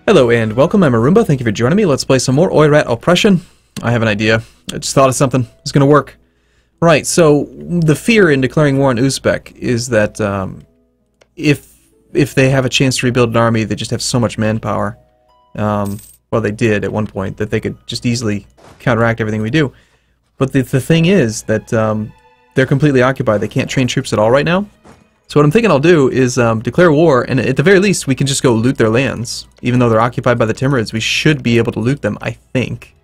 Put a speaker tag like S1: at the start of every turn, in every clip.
S1: Hello and welcome, I'm Arumba, thank you for joining me. Let's play some more Oirat Oppression. I have an idea. I just thought of something. It's gonna work. Right, so the fear in declaring war on Uzbek is that if they have a chance to rebuild an army, they just have so much manpower. Well, they did at one point, that they could just easily counteract everything we do. But the thing is that they're completely occupied. They can't train troops at all right now. So what I'm thinking I'll do is declare war, and at the very least we can just go loot their lands. Even though they're occupied by the Timurids, we should be able to loot them, I think.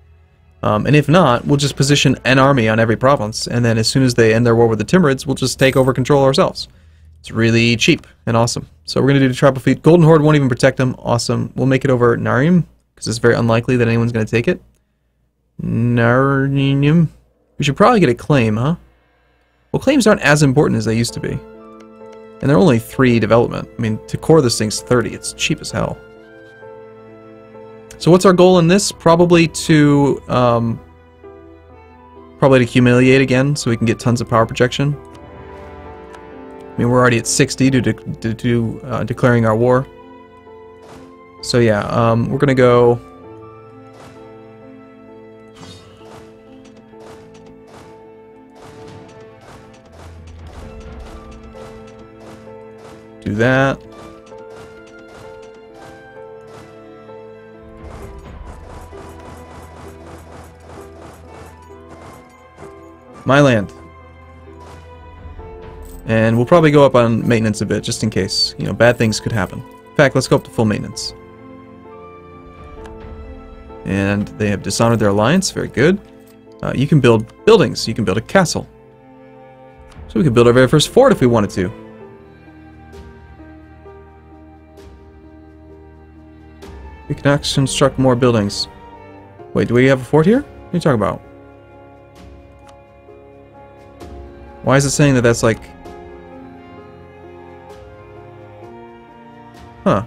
S1: And if not, we'll just position an army on every province, and then as soon as they end their war with the Timurids, we'll just take over control ourselves. It's really cheap and awesome. So we're going to do the tribal fleet. Golden Horde won't even protect them. Awesome. We'll make it over Narium, because it's very unlikely that anyone's going to take it. Narium. We should probably get a claim, huh? Well, claims aren't as important as they used to be. And they're only 3 development. I mean, to core this thing's 30. It's cheap as hell. So what's our goal in this? Probably to humiliate again, so we can get tons of power projection. I mean, we're already at 60 due to declaring our war. So yeah, we're gonna go. Do that. My land. And we'll probably go up on maintenance a bit, just in case. You know, bad things could happen. In fact, let's go up to full maintenance. And they have dishonored their alliance. Very good. You can build buildings. You can build a castle. So we could build our very first fort if we wanted to. We can actually construct more buildings. Wait, do we have a fort here? What are you talking about? Why is it saying that that's like... Huh.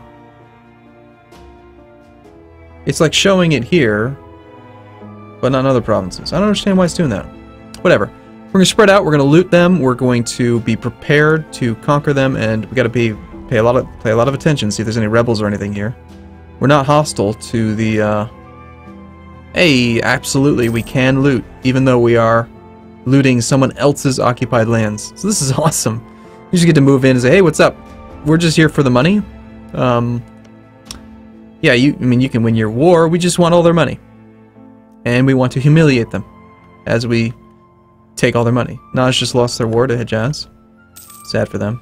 S1: It's like showing it here, but not in other provinces. I don't understand why it's doing that. Whatever. We're going to spread out, we're going to loot them, we're going to be prepared to conquer them, and we got to pay a lot of attention, see if there's any rebels or anything here. We're not hostile to the, Hey, absolutely, we can loot, even though we are looting someone else's occupied lands. So this is awesome. You just get to move in and say, hey, what's up? We're just here for the money. Yeah, I mean, you can win your war, we just want all their money. And we want to humiliate them as we take all their money. Naj just lost their war to Hejaz. Sad for them.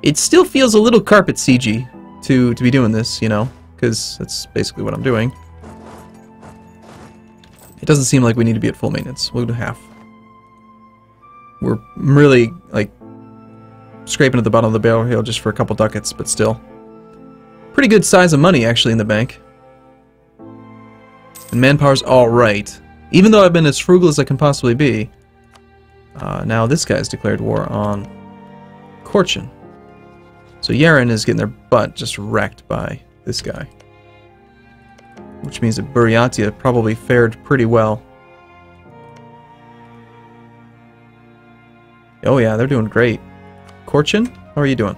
S1: It still feels a little carpet siegey to be doing this, you know, because that's basically what I'm doing. It doesn't seem like we need to be at full maintenance. We'll do half. We're really, like, scraping at the bottom of the barrel here just for a couple ducats, but still. Pretty good size of money, actually, in the bank. And manpower's alright. Even though I've been as frugal as I can possibly be. Now this guy's declared war on Korchin. So Yaren is getting their butt just wrecked by this guy. Which means that Buryatia probably fared pretty well. Oh yeah, they're doing great. Korchin, how are you doing?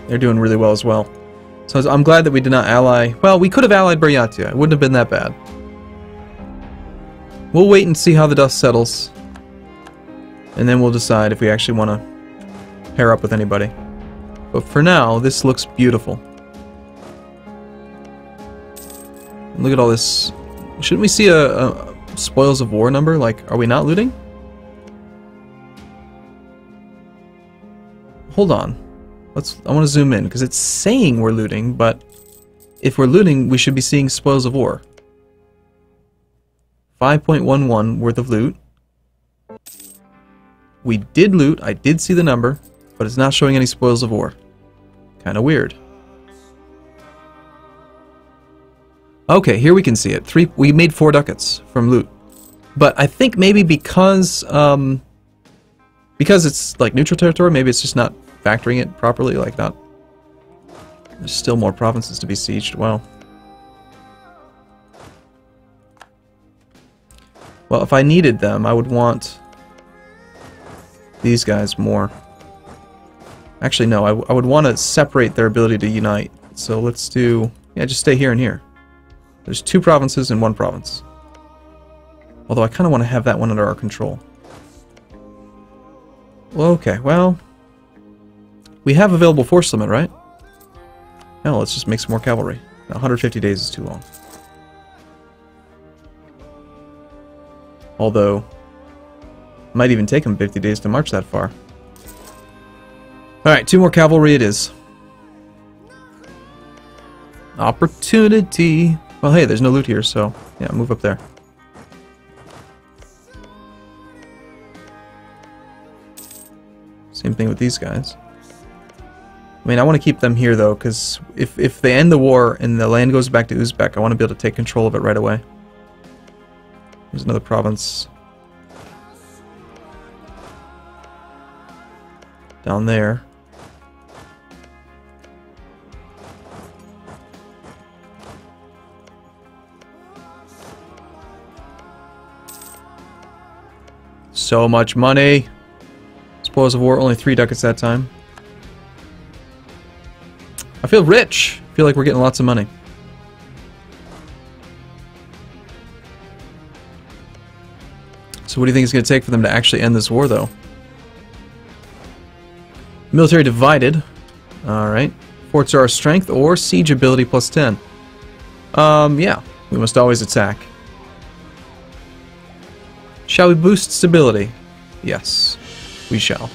S1: They're doing really well as well. So I'm glad that we did not ally... Well, we could have allied Buryatia. It wouldn't have been that bad. We'll wait and see how the dust settles. And then we'll decide if we actually want to pair up with anybody. But for now, this looks beautiful. Look at all this. Shouldn't we see a spoils of war number? Like, are we not looting? Hold on. I want to zoom in, because it's saying we're looting, but if we're looting, we should be seeing spoils of war. 5.11 worth of loot. We did loot, I did see the number, but it's not showing any spoils of war. Kinda weird. Okay, here we can see it. We made 4 ducats from loot. But I think maybe because it's like neutral territory, maybe it's just not factoring it properly, like not... There's still more provinces to be sieged, wow. Well, if I needed them, I would want these guys more. Actually, no, I would want to separate their ability to unite. So let's do... yeah, just stay here and here. There's 2 provinces and 1 province. Although I kind of want to have that one under our control. Well, okay, well... we have available force limit, right? Now let's just make some more cavalry. 150 days is too long. Although... might even take them 50 days to march that far. Alright, 2 more cavalry it is. Opportunity! Well, hey, there's no loot here, so... yeah, move up there. Same thing with these guys. I mean, I want to keep them here, though, because if they end the war and the land goes back to Uzbek, I want to be able to take control of it right away. There's another province. Down there. So much money! Spoils of war, only 3 ducats that time. I feel rich! I feel like we're getting lots of money. So what do you think it's going to take for them to actually end this war, though? Military divided. Alright. Forts are our strength or siege ability plus 10. Yeah. We must always attack. Shall we boost stability? Yes. We shall.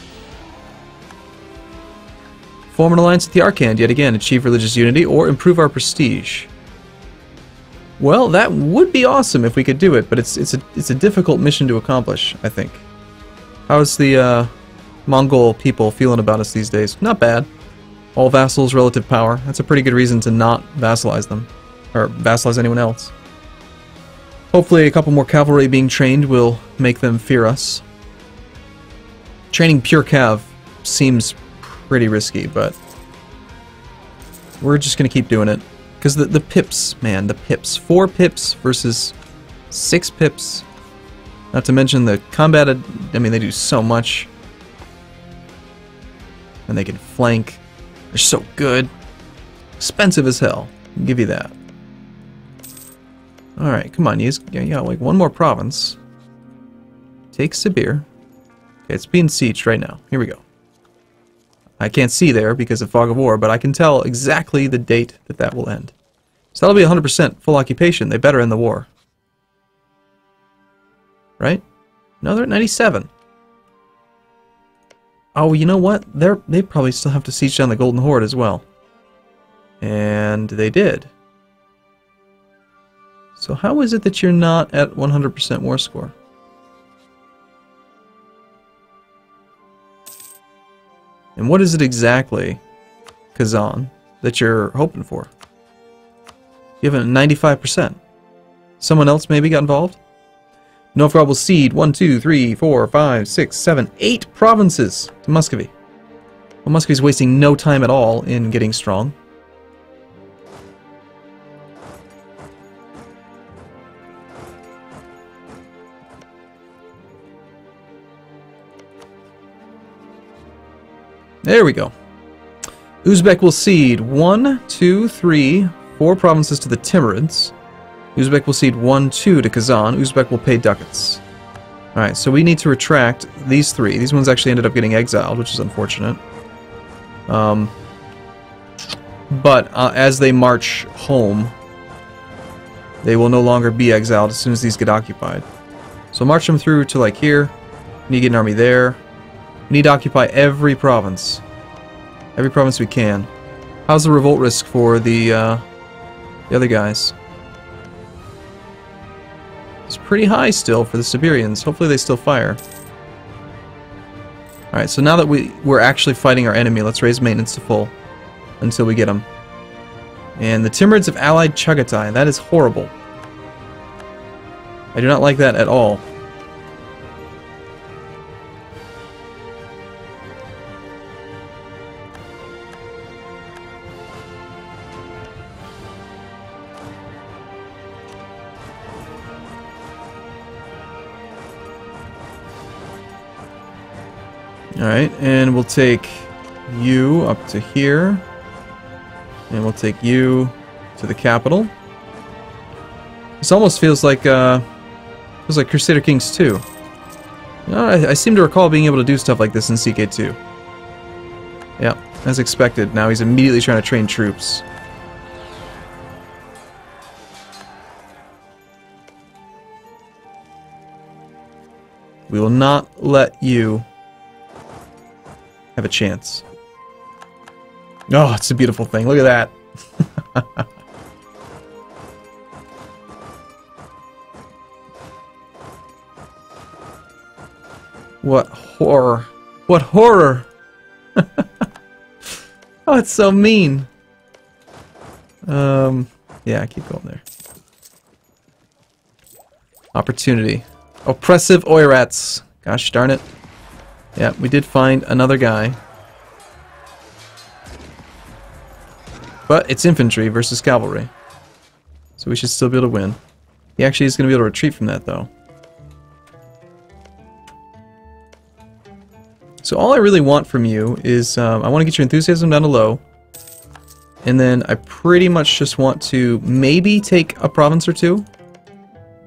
S1: Form an alliance with the Archand, yet again, achieve religious unity, or improve our prestige. Well, that would be awesome if we could do it, but it's a difficult mission to accomplish, I think. How's the Mongol people feeling about us these days? Not bad. All vassals, relative power. That's a pretty good reason to not vassalize them. Or vassalize anyone else. Hopefully a couple more cavalry being trained will make them fear us. Training pure cav seems pretty risky, but we're just going to keep doing it. Because the pips, man, the pips. 4 pips versus 6 pips. Not to mention the combat, I mean, they do so much. And they can flank. They're so good. Expensive as hell. I'll give you that. Alright, come on, you got like 1 more province. Take Sibir. Okay, it's being sieged right now. Here we go. I can't see there because of fog of war, but I can tell exactly the date that will end. So that'll be 100% full occupation. They better end the war. Right? No, they're at 97. Oh, you know what? They probably still have to siege down the Golden Horde as well. And they did. So how is it that you're not at 100% war score? And what is it exactly, Kazan, that you're hoping for? You have a 95%. Someone else maybe got involved? Novgorod will cede 1, 2, 3, 4, 5, 6, 7, 8 provinces to Muscovy. Well, Muscovy's wasting no time at all in getting strong. There we go. Uzbek will cede 1, 2, 3, 4 provinces to the Timurids. Uzbek will cede 1, 2 to Kazan. Uzbek will pay ducats. Alright, so we need to retract these 3. These ones actually ended up getting exiled, which is unfortunate. But as they march home, they will no longer be exiled as soon as these get occupied. So march them through to like here. We need to get an army there. We need to occupy every province. Every province we can. How's the revolt risk for the other guys? It's pretty high still for the Siberians. Hopefully they still fire. Alright, so now that we're actually fighting our enemy, let's raise maintenance to full until we get them. And the Timurids have allied Chagatai. That is horrible. I do not like that at all. Alright, and we'll take you up to here. And we'll take you to the capital. This almost feels like Crusader Kings 2. I seem to recall being able to do stuff like this in CK2. Yeah, as expected. Now he's immediately trying to train troops. We will not let you have a chance. Oh, it's a beautiful thing. Look at that. What horror. What horror. Oh, it's so mean. Yeah, keep going there. Opportunity. Oppressive Oirats. Gosh darn it. Yeah, we did find another guy. But it's infantry versus cavalry. So we should still be able to win. He actually is going to be able to retreat from that, though. So all I really want from you is, I want to get your enthusiasm down to low. And then I pretty much just want to maybe take a province or two.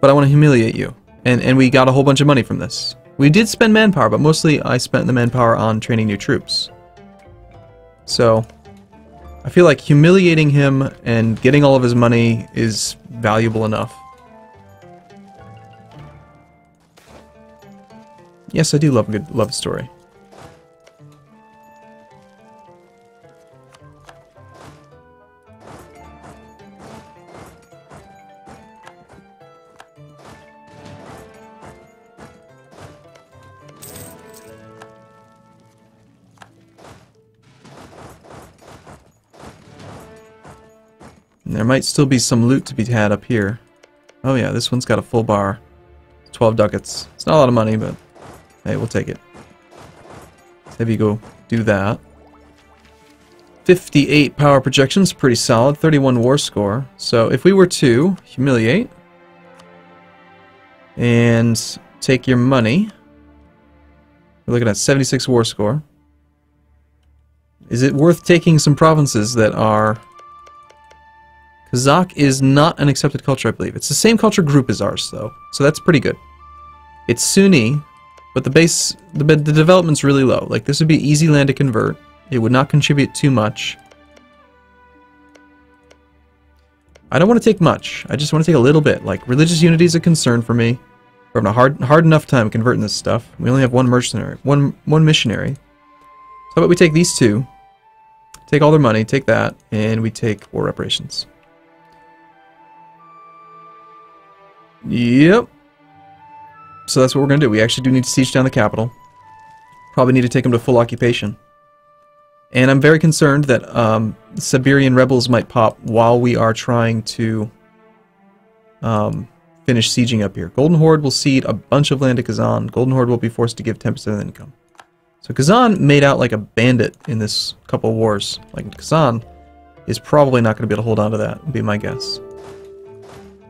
S1: But I want to humiliate you. And we got a whole bunch of money from this. We did spend manpower, but mostly I spent the manpower on training new troops. So I feel like humiliating him and getting all of his money is valuable enough. Yes, I do love a good love story. And there might still be some loot to be had up here. Oh yeah, this one's got a full bar. 12 ducats. It's not a lot of money, but hey, we'll take it. Let's have you go do that. 58 power projections, pretty solid. 31 war score. So if we were to humiliate and take your money, we're looking at 76 war score. Is it worth taking some provinces that are... Kazakh is not an accepted culture, I believe. It's the same culture group as ours, though, so that's pretty good. It's Sunni, but the development's really low. Like, this would be easy land to convert. It would not contribute too much. I don't want to take much. I just want to take a little bit. Like, religious unity is a concern for me. We're having a hard enough time converting this stuff. We only have one mercenary, one missionary. So how about we take these two, take all their money, take that, and we take war reparations. Yep. So that's what we're going to do. We actually do need to siege down the capital. Probably need to take them to full occupation. And I'm very concerned that Siberian rebels might pop while we are trying to finish sieging up here. Golden Horde will cede a bunch of land to Kazan. Golden Horde will be forced to give 10% of the income. So Kazan made out like a bandit in this couple wars. Like, Kazan is probably not going to be able to hold on to that, would be my guess.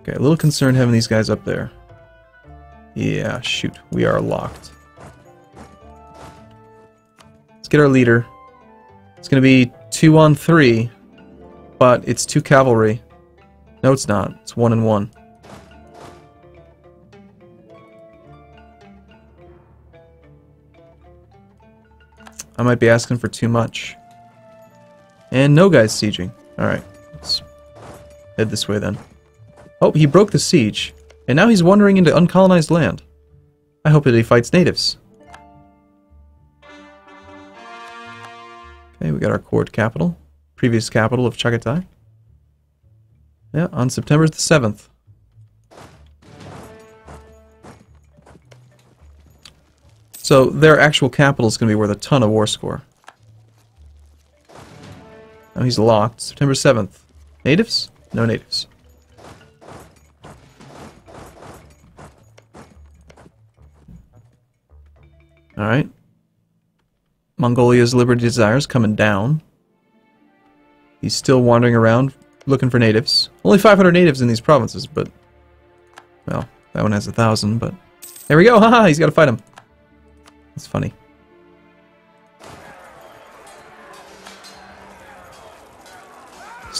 S1: Okay, a little concerned having these guys up there. Yeah, shoot. We are locked. Let's get our leader. It's going to be 2 on 3, but it's 2 cavalry. No, it's not. It's 1 and 1. I might be asking for too much. And no guy's sieging. Alright, let's head this way then. Oh, he broke the siege, and now he's wandering into uncolonized land. I hope that he fights natives. Okay, we got our Horde capital. Previous capital of Chagatai. Yeah, on September the 7th. So their actual capital is going to be worth a ton of war score. Now he's locked. September 7th. Natives? No natives. Alright. Mongolia's liberty desires coming down. He's still wandering around looking for natives. Only 500 natives in these provinces, but... Well, that one has 1,000, but... There we go! Haha! He's got to fight him. That's funny.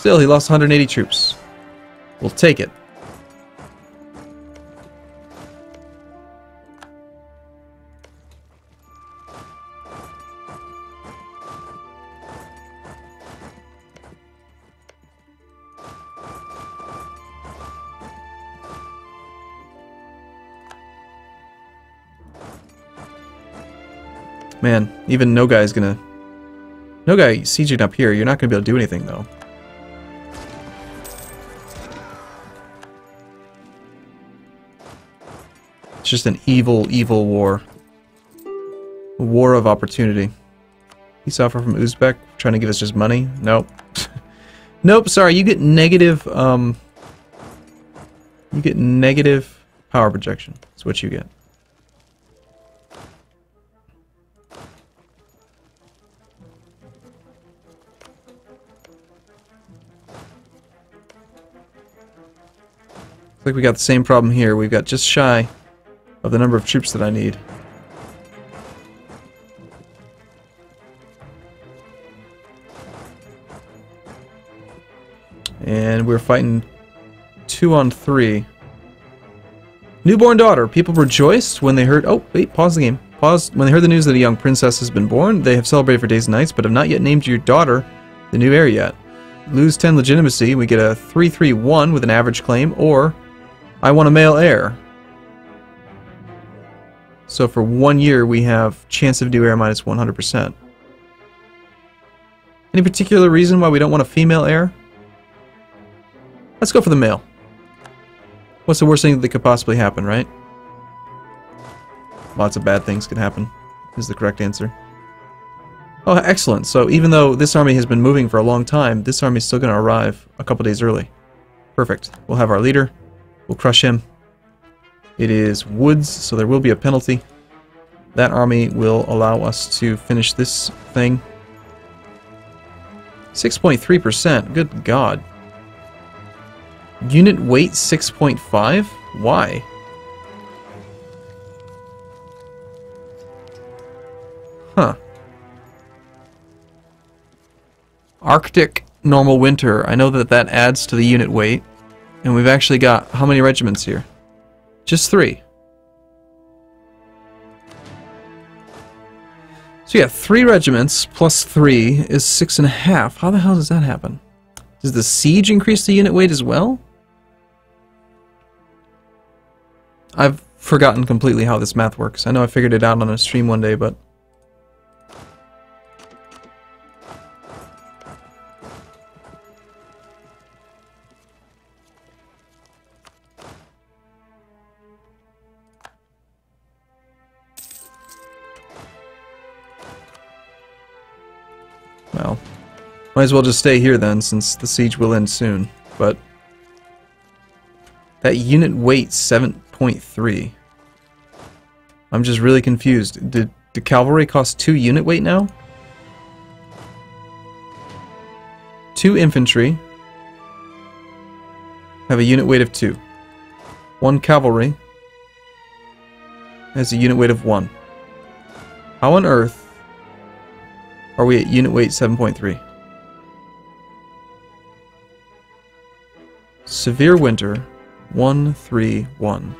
S1: Still, he lost 180 troops. We'll take it. Man, even Nogai's gonna... Nogai sieging up here, you're not gonna be able to do anything, though. It's just an evil, evil war. A war of opportunity. Peace offer from Uzbek, trying to give us just money? Nope. Nope, sorry, you get negative, you get negative power projection. That's what you get. Looks like we got the same problem here. We've got just shy of the number of troops that I need. And we're fighting 2 on 3. Newborn daughter. People rejoiced when they heard... Oh, wait, pause the game. Pause. When they heard the news that a young princess has been born, they have celebrated for days and nights, but have not yet named your daughter the new heir yet. Lose 10 legitimacy. We get a 3-3-1 with an average claim, or... I want a male heir. So for 1 year, we have chance of new heir minus 100%. Any particular reason why we don't want a female heir? Let's go for the male. What's the worst thing that could possibly happen, right? Lots of bad things could happen, is the correct answer. Oh, excellent. So even though this army has been moving for a long time, this army is still going to arrive a couple days early. Perfect. We'll have our leader. We'll crush him. It is woods, so there will be a penalty. That army will allow us to finish this thing. 6.3%. Good God. Unit weight 6.5? Why? Huh. Arctic normal winter. I know that that adds to the unit weight. And we've actually got how many regiments here? Just 3. So yeah, 3 regiments plus 3 is 6.5. How the hell does that happen? Does the siege increase the unit weight as well? I've forgotten completely how this math works. I know I figured it out on a stream one day, but... Well, might as well just stay here then, since the siege will end soon. But that unit weight 7.3. I'm just really confused. Did the cavalry cost 2 unit weight now? 2 infantry have a unit weight of 2. 1 cavalry has a unit weight of 1. How on earth are we at unit weight 7.3? Severe winter 1-3-1.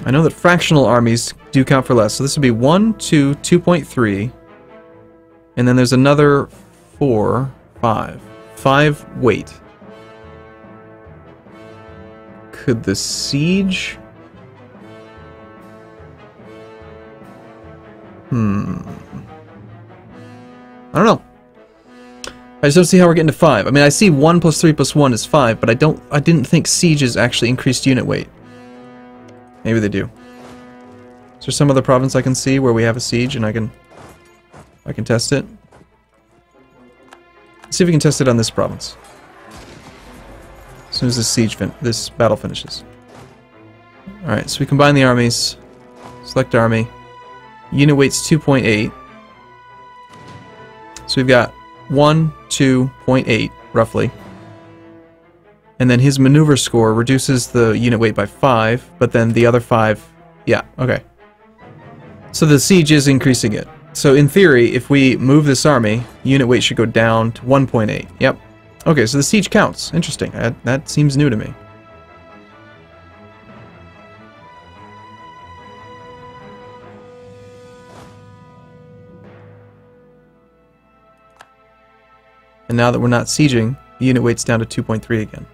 S1: I know that fractional armies do count for less, so this would be 1, 2, 2.3, and then there's another 4, 5. 5 weight. Could the siege... I don't know. I just don't see how we're getting to 5. I mean, I see 1 plus 3 plus 1 is 5, but I didn't think sieges actually increased unit weight. Maybe they do. Is there some other province I can see where we have a siege and I can test it? Let's see if we can test it on this province. As soon as this battle finishes. Alright, so we combine the armies. Select army. Unit weight's 2.8. So we've got 1, 2.8, roughly. And then his maneuver score reduces the unit weight by 5, but then the other 5... Yeah, okay. So the siege is increasing it. So in theory, if we move this army, unit weight should go down to 1.8. Yep. Okay, so the siege counts. Interesting. That seems new to me. And now that we're not sieging, the unit weight's down to 2.3 again.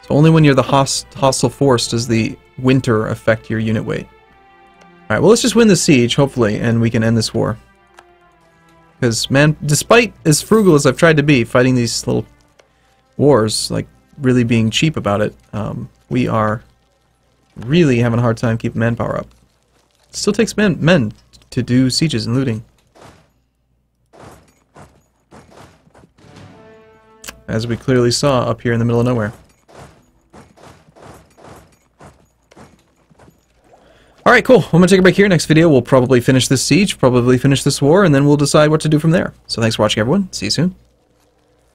S1: So only when you're the hostile force does the winter affect your unit weight. Alright, well let's just win the siege, hopefully, and we can end this war. Because, man, despite as frugal as I've tried to be fighting these little wars, like really being cheap about it, we are really having a hard time keeping manpower up. It still takes men to do sieges and looting. As we clearly saw up here in the middle of nowhere. Alright, cool. I'm going to take a break here. Next video, we'll probably finish this siege, probably finish this war, and then we'll decide what to do from there. So thanks for watching, everyone. See you soon.